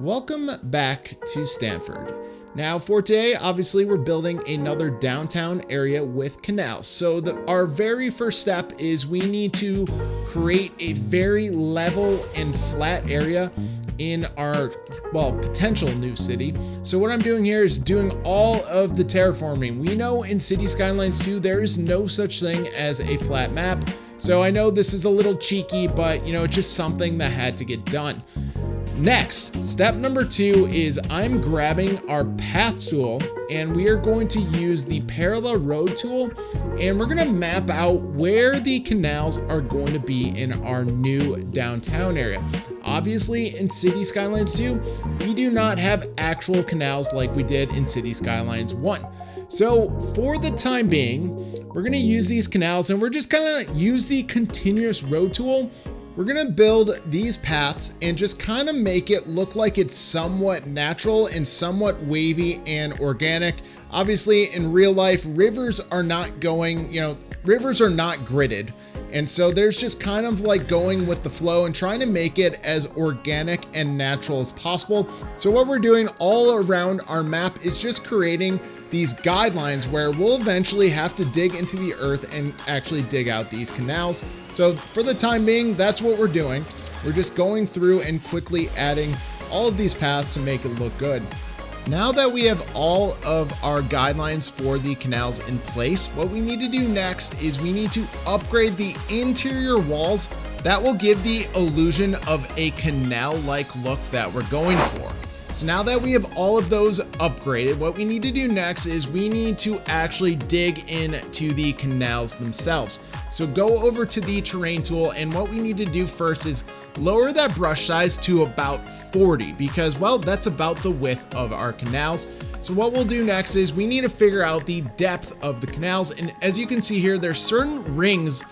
Welcome back to Stanford. Now for today, obviously we're building another downtown area with canals. So our very first step is we need to create a very level and flat area in our, potential new city. So what I'm doing here is doing all of the terraforming. We know in City Skylines 2, there is no such thing as a flat map. So I know this is a little cheeky, but it's just something that had to get done. Next, step number 2 is I'm grabbing our path tool and we are going to use the parallel road tool and we're going to map out where the canals are going to be in our new downtown area. Obviously in City Skylines 2, we do not have actual canals like we did in City Skylines 1. So for the time being, we're going to use these canals and we're just going to use the continuous road tool. We're gonna build these paths and just kind of make it look like it's somewhat natural and somewhat wavy and organic. Obviously in real life, rivers are not gridded. And so there's just kind of like going with the flow and trying to make it as organic and natural as possible. So what we're doing all around our map is just creating these guidelines where we'll eventually have to dig into the earth and actually dig out these canals. So for the time being, that's what we're doing. We're just going through and quickly adding all of these paths to make it look good. Now that we have all of our guidelines for the canals in place, what we need to do next is we need to upgrade the interior walls that will give the illusion of a canal-like look that we're going for. So now that we have all of those upgraded, what we need to do next is we need to actually dig into the canals themselves. So go over to the terrain tool, and what we need to do first is lower that brush size to about 40 because, that's about the width of our canals. So what we'll do next is we need to figure out the depth of the canals. And as you can see here, there's certain rings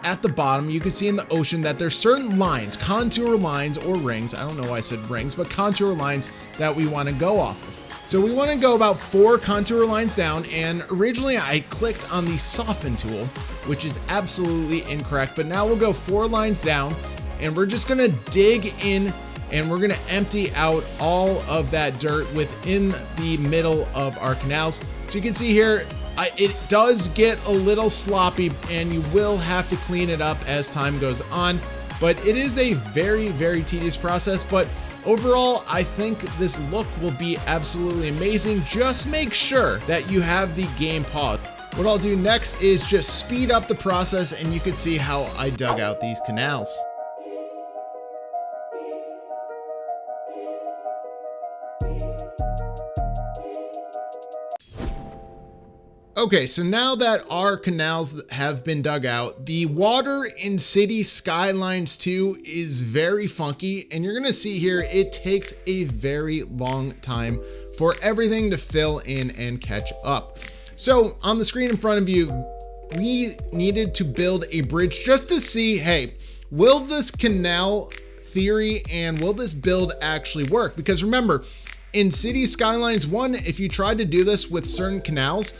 at the bottom. You can see in the ocean that there's certain lines, contour lines or rings. I don't know why I said rings, but contour lines that we want to go off of. So we want to go about 4 contour lines down, and originally I clicked on the soften tool, which is absolutely incorrect, but now we'll go 4 lines down and we're just going to dig in and we're going to empty out all of that dirt within the middle of our canals. So you can see here, it does get a little sloppy and you will have to clean it up as time goes on, but it is a very, very tedious process. But overall, I think this look will be absolutely amazing. Just make sure that you have the game paused. What I'll do next is just speed up the process and you can see how I dug out these canals. Okay, so now that our canals have been dug out, the water in City Skylines 2 is very funky, and you're gonna see here, it takes a very long time for everything to fill in and catch up. So on the screen in front of you, we needed to build a bridge just to see, hey, will this canal theory and will this build actually work? Because remember, in City Skylines 1, if you tried to do this with certain canals,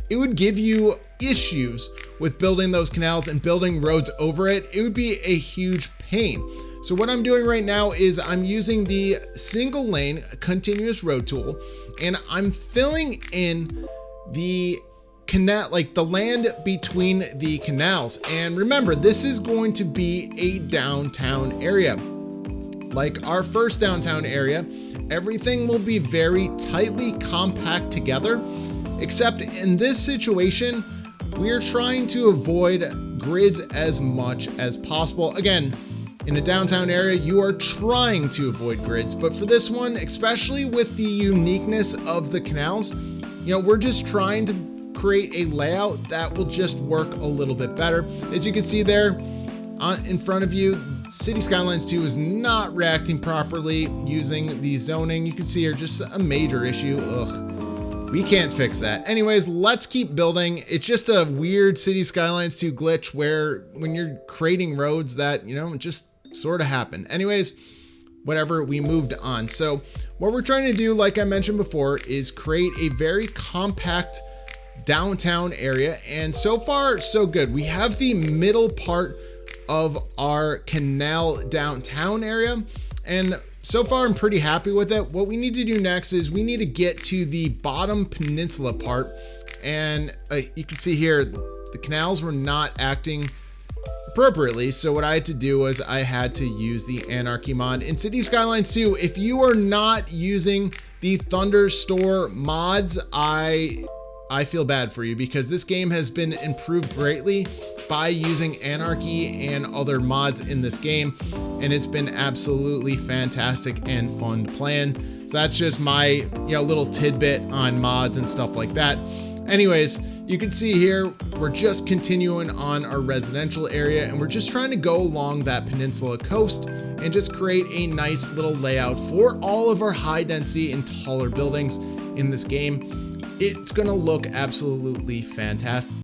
it would give you issues with building those canals and building roads over it. It would be a huge pain. So what I'm doing right now is I'm using the single lane continuous road tool and I'm filling in the canal, like the land between the canals. And remember, this is going to be a downtown area. Like our first downtown area, everything will be very tightly compact together. Except in this situation, we're trying to avoid grids as much as possible. Again, in a downtown area, you are trying to avoid grids, but for this one, especially with the uniqueness of the canals, we're just trying to create a layout that will just work a little bit better. As you can see there in front of you, City Skylines 2 is not reacting properly using the zoning. You can see here just a major issue. We can't fix that. Anyways, let's keep building. It's just a weird City Skylines 2 glitch where when you're creating roads that, just sort of happen. Anyways, whatever, we moved on. So what we're trying to do, like I mentioned before, is create a very compact downtown area. And so far, so good. We have the middle part of our canal downtown area. And so far I'm pretty happy with it. What we need to do next is we need to get to the bottom peninsula part. And you can see here, the canals were not acting appropriately. So what I had to do was I had to use the Anarchy mod in City Skylines 2. If you are not using the Thunderstore mods, I feel bad for you, because this game has been improved greatly by using Anarchy and other mods in this game, and it's been absolutely fantastic and fun to play in. So that's just my little tidbit on mods and stuff like that. Anyways, you can see here we're just continuing on our residential area, and we're just trying to go along that peninsula coast and just create a nice little layout for all of our high density and taller buildings in this game. It's gonna look absolutely fantastic.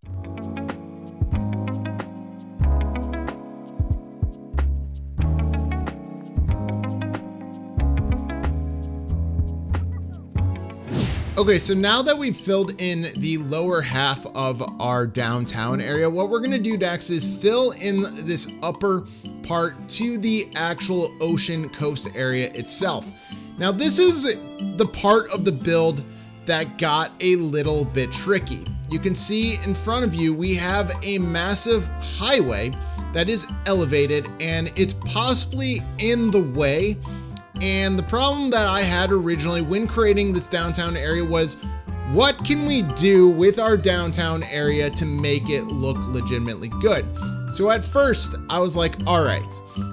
Okay, so now that we've filled in the lower half of our downtown area, what we're gonna do next is fill in this upper part to the actual ocean coast area itself. Now, this is the part of the build that got a little bit tricky. You can see in front of you, we have a massive highway that is elevated, and it's possibly in the way. And the problem that I had originally when creating this downtown area was, what can we do with our downtown area to make it look legitimately good? So at first I was like, all right,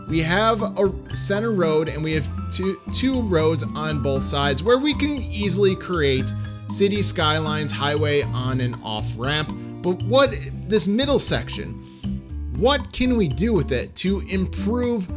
we have a center road and we have two roads on both sides where we can easily create City Skylines highway on and off ramp. But what this middle section, what can we do with it to improve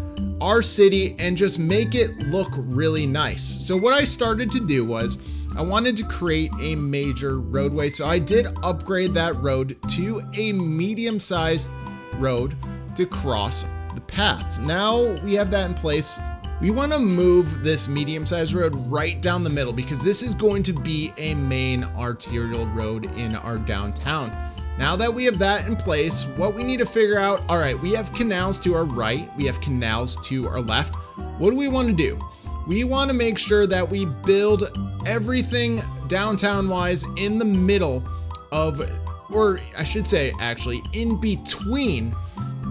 our city and just make it look really nice? So what I started to do was I wanted to create a major roadway. So I did upgrade that road to a medium-sized road to cross the paths. Now we have that in place. We want to move this medium-sized road right down the middle, because this is going to be a main arterial road in our downtown. Now that we have that in place, what we need to figure out, all right, we have canals to our right, we have canals to our left. What do we want to do? We want to make sure that we build everything downtown-wise in the middle of, or I should say actually in between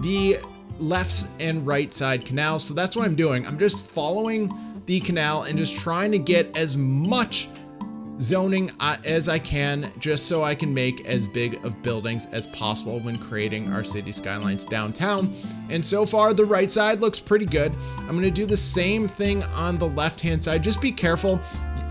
the left and right side canals. So that's what I'm doing. I'm just following the canal and just trying to get as much zoning as I can, just so I can make as big of buildings as possible when creating our City Skylines downtown. And so far the right side looks pretty good. I'm gonna do the same thing on the left hand side. Just be careful.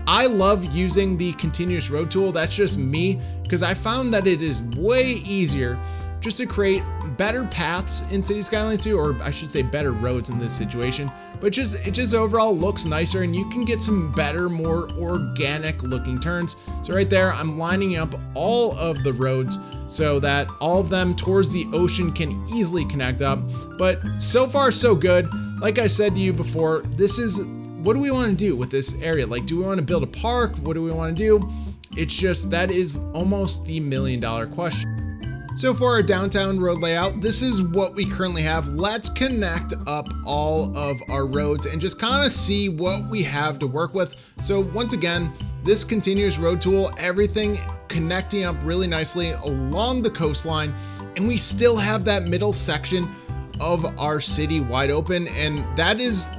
I love using the continuous road tool. That's just me, because I found that it is way easier just to create better paths in City Skylines 2, or I should say better roads in this situation. But it just overall looks nicer, and you can get some better, more organic looking turns. So right there, I'm lining up all of the roads so that all of them towards the ocean can easily connect up. But so far so good. Like I said to you before, this is, what do we want to do with this area? Like, do we want to build a park? What do we want to do? It's just, that is almost the $1 million question. So for our downtown road layout, this is what we currently have. Let's connect up all of our roads and just kind of see what we have to work with. So once again, this continuous road tool, everything connecting up really nicely along the coastline, and we still have that middle section of our city wide open. And that is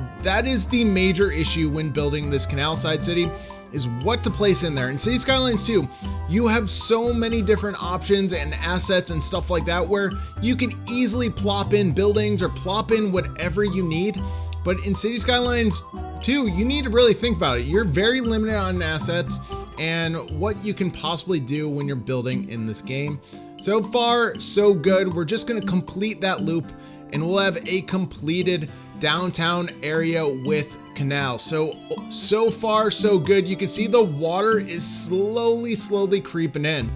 the major issue when building this canal side city, is what to place in there. In City Skylines 2, you have so many different options and assets and stuff like that where you can easily plop in buildings or plop in whatever you need. But in City Skylines 2, you need to really think about it. You're very limited on assets and what you can possibly do when you're building in this game. So far, so good. We're just gonna complete that loop and we'll have a completed downtown area with canal. So far so good. You can see the water is slowly creeping in.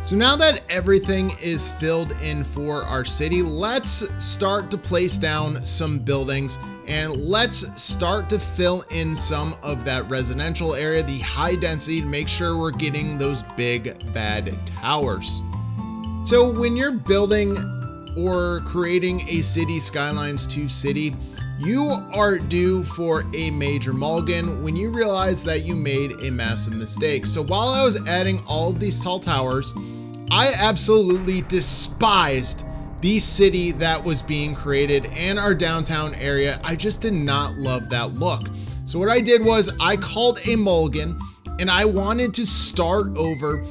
So now that everything is filled in for our city, let's start to place down some buildings and let's start to fill in some of that residential area, the high density, to make sure we're getting those big bad towers. So when you're building or creating a City Skylines 2 city, you are due for a major mulligan when you realize that you made a massive mistake. So while I was adding all of these tall towers, I absolutely despised the city that was being created and our downtown area. I just did not love that look. So what I did was I called a mulligan and I wanted to start over.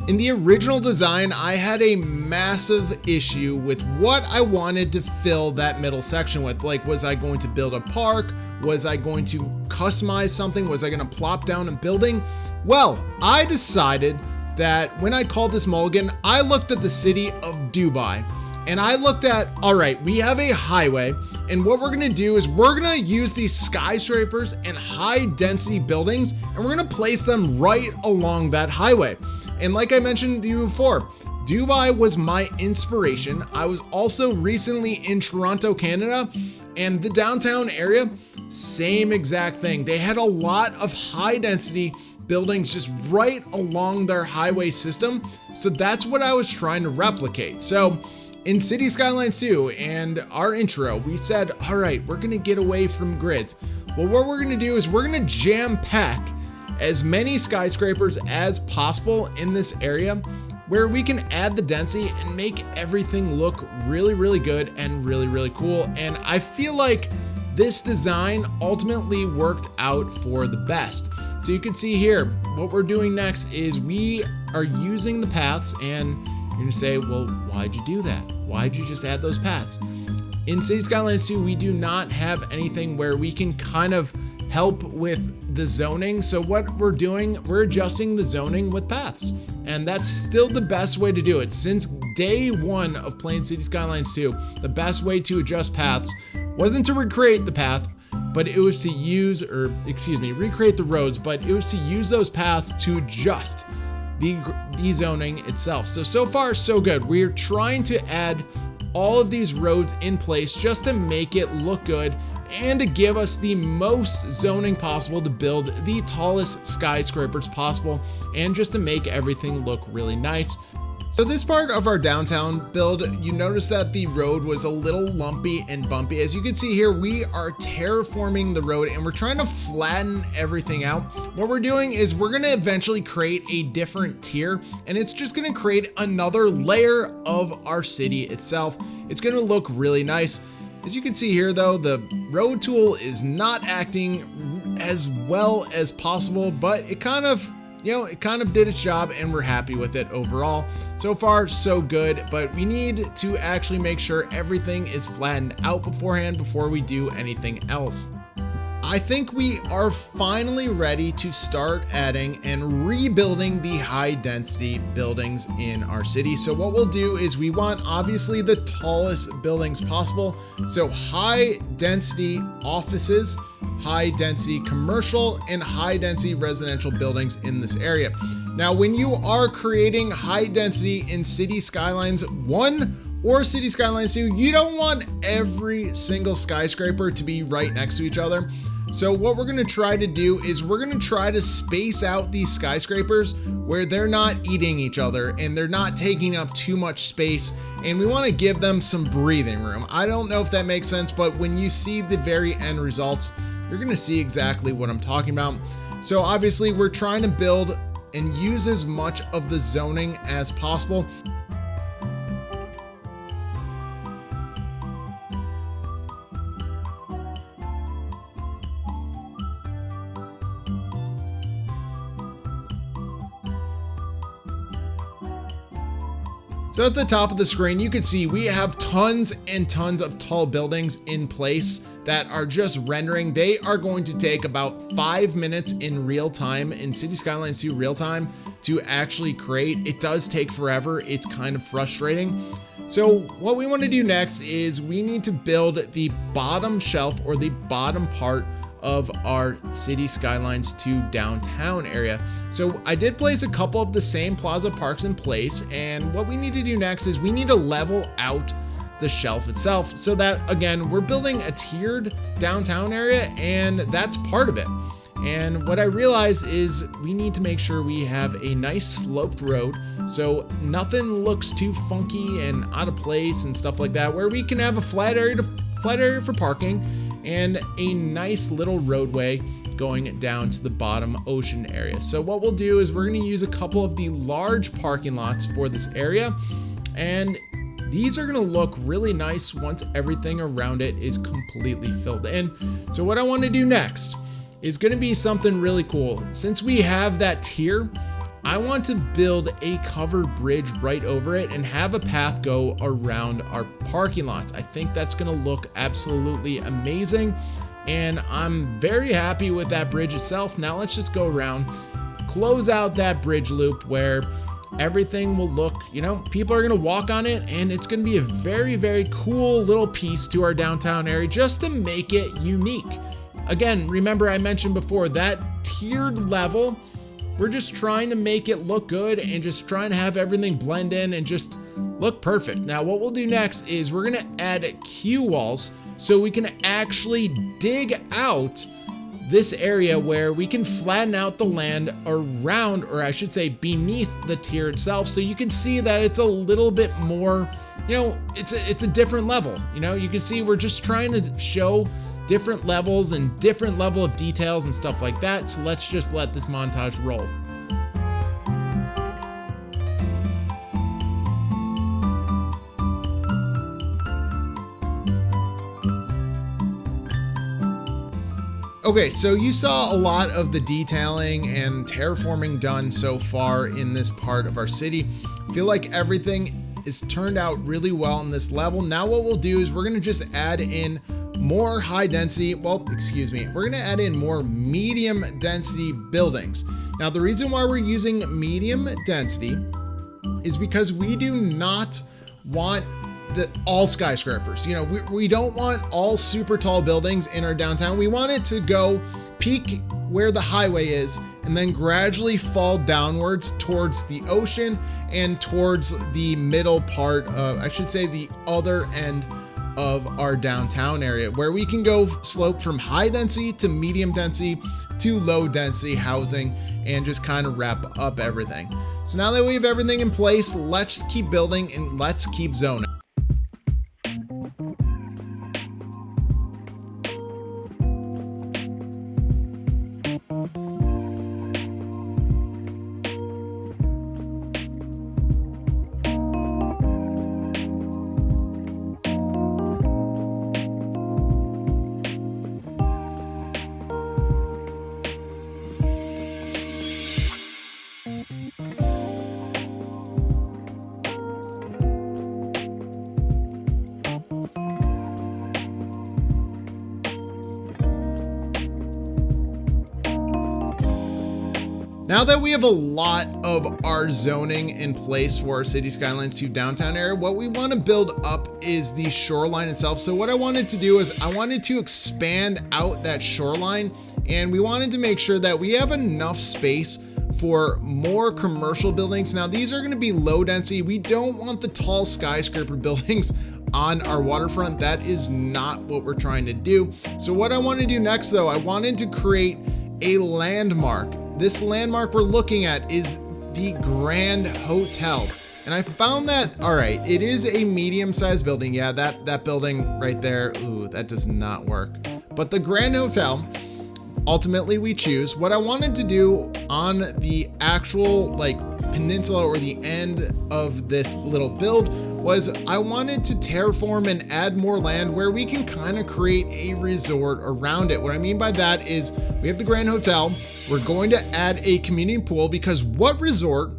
In the original design, I had a massive issue with what I wanted to fill that middle section with. Like, was I going to build a park? Was I going to customize something? Was I going to plop down a building? Well, I decided that when I called this mulligan, I looked at the city of Dubai and I looked at, all right, we have a highway, and what we're gonna do is we're gonna use these skyscrapers and high density buildings and we're gonna place them right along that highway. And like I mentioned to you before, Dubai was my inspiration. I was also recently in Toronto, Canada, and the downtown area, same exact thing. They had a lot of high density buildings just right along their highway system. So that's what I was trying to replicate. So in City Skylines 2 and our intro, we said, all right, we're gonna get away from grids. Well, what we're gonna do is we're gonna jam pack as many skyscrapers as possible in this area where we can add the density and make everything look really, really good and really, really cool. And I feel like this design ultimately worked out for the best. So you can see here, what we're doing next is we are using the paths, and you're gonna say, well, why'd you do that? Why'd you just add those paths? In City Skylines 2, we do not have anything where we can kind of help with the zoning. So what we're doing, we're adjusting the zoning with paths. And that's still the best way to do it. Since day one of playing City Skylines 2, the best way to adjust paths wasn't to recreate the path, but it was to recreate the roads, but it was to use those paths to adjust the zoning itself. So far, so good. We're trying to add all of these roads in place just to make it look good and to give us the most zoning possible to build the tallest skyscrapers possible and just to make everything look really nice. So this part of our downtown build, you notice that the road was a little lumpy and bumpy. As you can see here, we are terraforming the road and we're trying to flatten everything out. What we're doing is we're gonna eventually create a different tier, and it's just gonna create another layer of our city itself. It's gonna look really nice. As you can see here though, the road tool is not acting as well as possible, but it kind of did its job and we're happy with it overall. So far, so good, but we need to actually make sure everything is flattened out beforehand before we do anything else. I think we are finally ready to start adding and rebuilding the high density buildings in our city. So what we'll do is we want obviously the tallest buildings possible. So high density offices, high density commercial, and high density residential buildings in this area. Now, when you are creating high density in City Skylines 1 or City Skylines 2, you don't want every single skyscraper to be right next to each other. So what we're gonna try to do is we're gonna try to space out these skyscrapers where they're not eating each other and they're not taking up too much space, and we wanna give them some breathing room. I don't know if that makes sense, but when you see the very end results, you're gonna see exactly what I'm talking about. So obviously we're trying to build and use as much of the zoning as possible. So at the top of the screen, you can see we have tons and tons of tall buildings in place that are just rendering. They are going to take about 5 minutes in real time, in City Skylines 2 real time, to actually create. It does take forever. It's kind of frustrating. So what we want to do next is we need to build the bottom shelf or the bottom part of our City Skylines 2 downtown area. So I did place a couple of the same plaza parks in place, and what we need to do next is we need to level out the shelf itself so that, again, we're building a tiered downtown area, and that's part of it. And what I realized is we need to make sure we have a nice sloped road so nothing looks too funky and out of place and stuff like that, where we can have a flat area to flat area for parking, and a nice little roadway going down to the bottom ocean area. So what we'll do is we're going to use a couple of the large parking lots for this area, and these are going to look really nice once everything around it is completely filled in. So what I want to do next is going to be something really cool. Since we have that tier, I want to build a covered bridge right over it and have a path go around our parking lots. I think that's going to look absolutely amazing, and I'm very happy with that bridge itself. Now let's just go around, close out that bridge loop where everything will look, you know, people are going to walk on it, and it's going to be a very, very cool little piece to our downtown area just to make it unique. Again, remember I mentioned before that tiered level, we're just trying to make it look good and just trying to have everything blend in and just look perfect. Now, what we'll do next is we're gonna add queue walls so we can actually dig out this area where we can flatten out the land around, or I should say beneath the tier itself, so you can see that it's a little bit more, you know, it's a different level. You know, you can see we're just trying to show different levels and different level of details and stuff like that. So let's just let this montage roll. Okay, so you saw a lot of the detailing and terraforming done so far in this part of our city. I feel like everything is turned out really well in this level. Now what we'll do is we're gonna just add in more high density, we're gonna add in more medium density buildings. Now, the reason why we're using medium density is because we do not want all skyscrapers. You know, we don't want all super tall buildings in our downtown. We want it to go peak where the highway is and then gradually fall downwards towards the ocean and towards the middle part of, I should say, the other end of our downtown area, where we can go slope from high density to medium density to low density housing and just kind of wrap up everything. So now that we have everything in place, let's keep building and let's keep zoning. Now that we have a lot of our zoning in place for our City Skylines 2 downtown area, what we want to build up is the shoreline itself. So what I wanted to do is I wanted to expand out that shoreline, and we wanted to make sure that we have enough space for more commercial buildings. Now, these are going to be low density. We don't want the tall skyscraper buildings on our waterfront. That is not what we're trying to do. So what I want to do next, though, I wanted to create a landmark. This landmark we're looking at is the Grand Hotel. And I found that, all right, it is a medium-sized building. Yeah, that building right there, ooh, that does not work. But the Grand Hotel, ultimately we choose. What I wanted to do on the actual peninsula or the end of this little build was I wanted to terraform and add more land where we can kind of create a resort around it. What I mean by that is we have the Grand Hotel. We're going to add a community pool, because what resort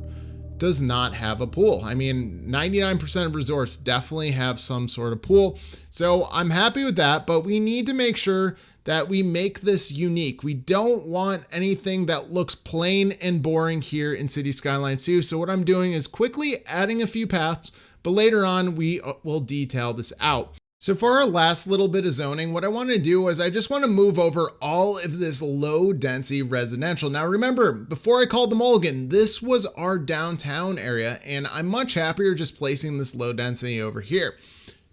does not have a pool? I mean, 99% of resorts definitely have some sort of pool. So I'm happy with that, but we need to make sure that we make this unique. We don't want anything that looks plain and boring here in City Skylines 2. So what I'm doing is quickly adding a few paths, but later on we will detail this out. So for our last little bit of zoning, what I want to do is I just want to move over all of this low density residential. Now remember, before I called the Mulligan, this was our downtown area, and I'm much happier just placing this low density over here.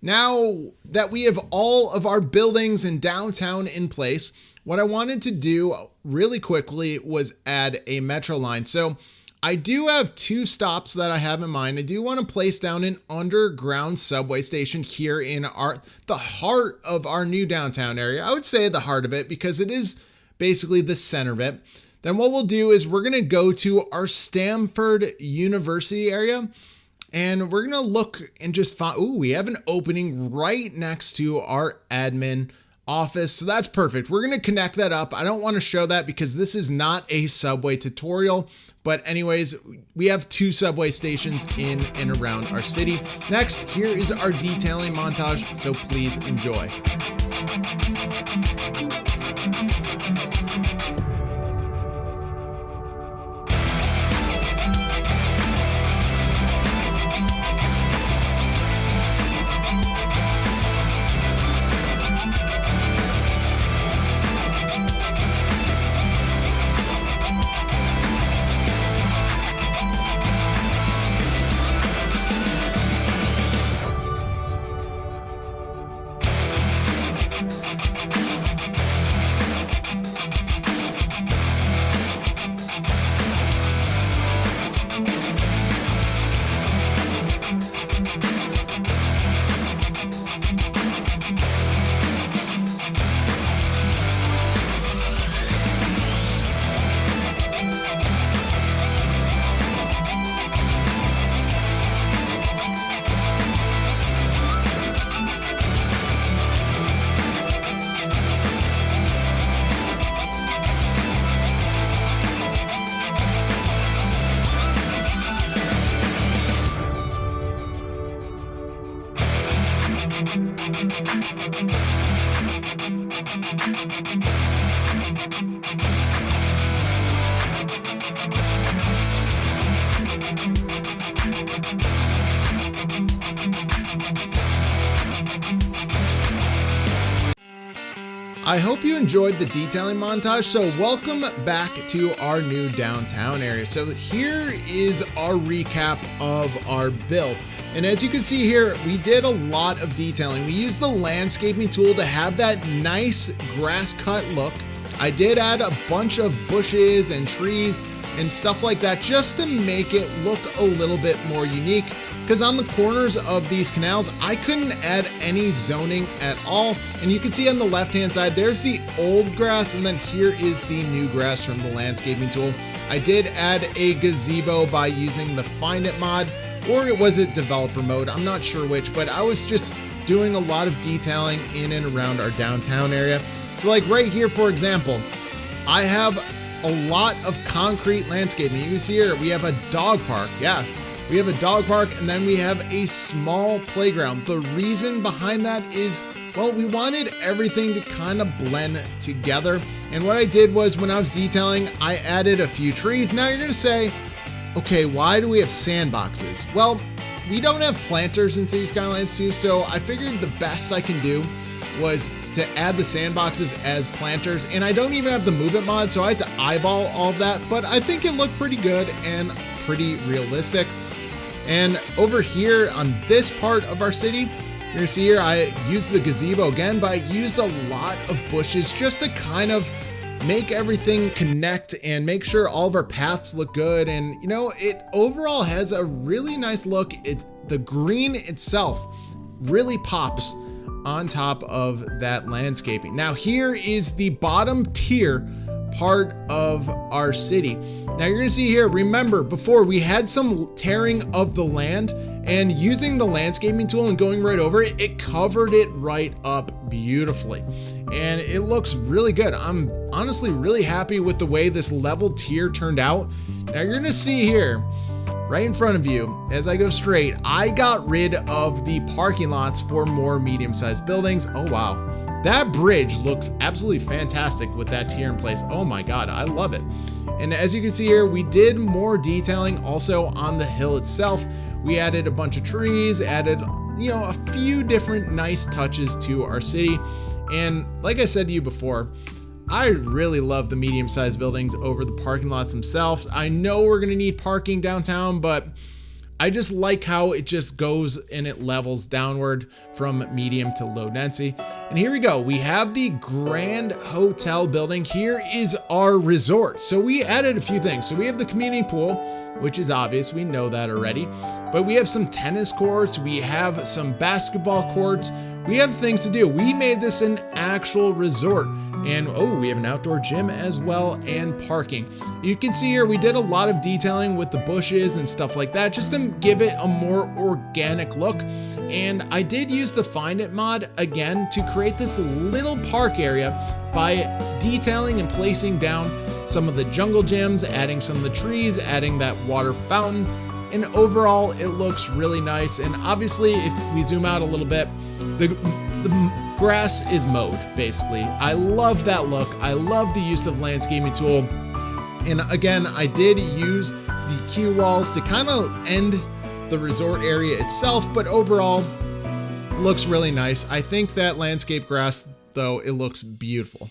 Now that we have all of our buildings in downtown in place, what I wanted to do really quickly was add a metro line. So I do have two stops that I have in mind. I do want to place down an underground subway station here in the heart of our new downtown area. I would say the heart of it because it is basically the center of it. Then what we'll do is we're going to go to our Stanford University area and we're going to look and just find, ooh, we have an opening right next to our admin office. So that's perfect. We're going to connect that up. I don't want to show that because this is not a subway tutorial. But anyways, we have two subway stations in and around our city. Next, here is our detailing montage, so please enjoy. I hope you enjoyed the detailing montage. So welcome back to our new downtown area. So here is our recap of our build. And as you can see here, we did a lot of detailing. We used the landscaping tool to have that nice grass cut look. I did add a bunch of bushes and trees and stuff like that just to make it look a little bit more unique. Because on the corners of these canals, I couldn't add any zoning at all. And you can see on the left-hand side, there's the old grass, and then here is the new grass from the landscaping tool. I did add a gazebo by using the Find It mod, or it was it developer mode, I'm not sure which, but I was just doing a lot of detailing in and around our downtown area. So like right here, for example, I have a lot of concrete landscaping. You can see here, we have a dog park. Yeah. We have a dog park and then we have a small playground. The reason behind that is, well, we wanted everything to kind of blend together. And what I did was when I was detailing, I added a few trees. Now you're gonna say, okay, why do we have sandboxes? Well, we don't have planters in City Skylines 2, so I figured the best I can do was to add the sandboxes as planters. And I don't even have the Move It mod, so I had to eyeball all of that, but I think it looked pretty good and pretty realistic. And over here on this part of our city, you're gonna see here, I used the gazebo again, but I used a lot of bushes just to kind of make everything connect and make sure all of our paths look good. And you know, it overall has a really nice look. The green itself really pops on top of that landscaping. Now here is the bottom tier part of our city. Now you're gonna see here, remember before we had some tearing of the land, and using the landscaping tool and going right over it, it covered it right up beautifully. And it looks really good. I'm honestly really happy with the way this level tier turned out. Now you're gonna see here, right in front of you, as I go straight, I got rid of the parking lots for more medium-sized buildings. Oh wow. That bridge looks absolutely fantastic with that tier in place. Oh my God, I love it. And as you can see here, we did more detailing also on the hill itself. We added a bunch of trees, added, you know, a few different nice touches to our city. And like I said to you before, I really love the medium-sized buildings over the parking lots themselves. I know we're gonna need parking downtown, but I just like how it just goes and it levels downward from medium to low density. And here we go. We have the Grand Hotel building. Here is our resort. So we added a few things. So we have the community pool, which is obvious. We know that already. But we have some tennis courts. We have some basketball courts. We have things to do. We made this an actual resort. And oh, we have an outdoor gym as well and parking. You can see here we did a lot of detailing with the bushes and stuff like that just to give it a more organic look. And I did use the Find It mod again to create this little park area by detailing and placing down some of the jungle gyms, adding some of the trees, adding that water fountain. And overall, it looks really nice. And obviously, if we zoom out a little bit, the grass is mowed, basically. I love that look. I love the use of landscaping tool. And again, I did use the queue walls to kind of end the resort area itself, but overall, it looks really nice. I think that landscape grass, though, it looks beautiful.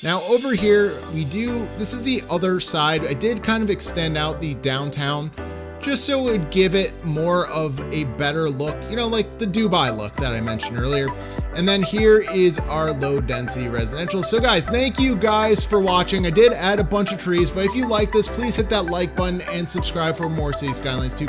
Now over here, this is the other side. I did kind of extend out the downtown just so it would give it more of a better look, you know, like the Dubai look that I mentioned earlier. And then here is our low density residential. So guys, thank you guys for watching. I did add a bunch of trees, but if you like this, please hit that like button and subscribe for more City Skylines 2